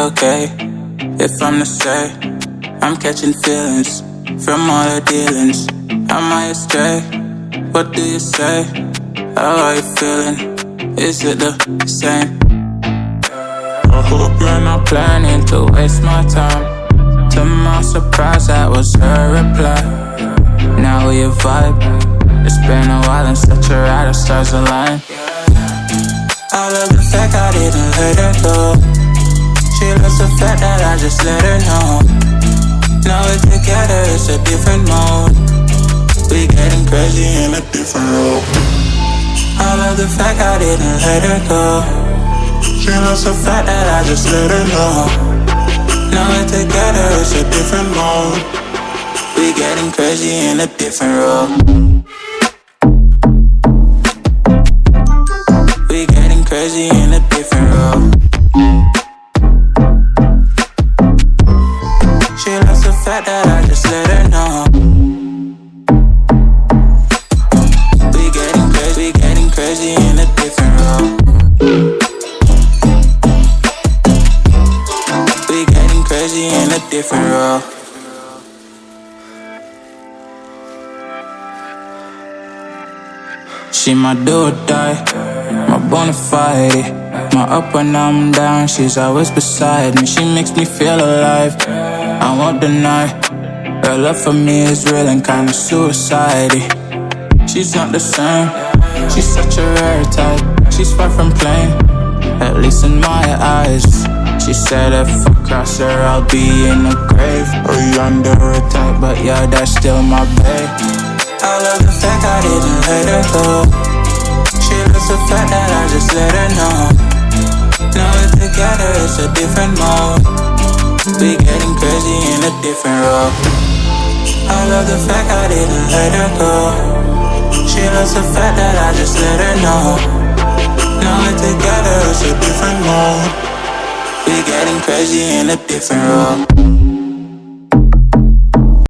okay if I'm to say I'm catching feelings from all the dealings? Am I astray? What do you say? How are you feeling? Is it the same? I hope you're not planning to waste my time. To my surprise, that was her reply. Now we vibe. It's been a while and such a ride, the stars align. I love the fact I didn't let her go. She loves the fact that I just let her know. Now we're together, it's a different mode. We getting crazy in a different role. I love the fact I didn't let her go. She loves the fact that I just let her know. Now we're together, it's a different mode. We getting crazy in a different role. We getting crazy in a different role. She loves the fact that I just let her know. We getting crazy in a different role. We getting crazy in a different role. She my do or die, my bona fide. My up when I'm down, she's always beside me. She makes me feel alive, I won't deny. Her love for me is real and kinda suicide-y. She's not the same, she's such a rare type. She's far from plain, at least in my eyes. She said if I cross her, I'll be in the grave or under a type, but yeah, that's still my babe. I love the fact I didn't let her go. She loves the fact that I just let her know. Now we're together, it's a different mode. We getting crazy in a different role. I love the fact I didn't let her go. She loves the fact that I just let her know. Now we're together, it's a different mode. We getting crazy in a different role.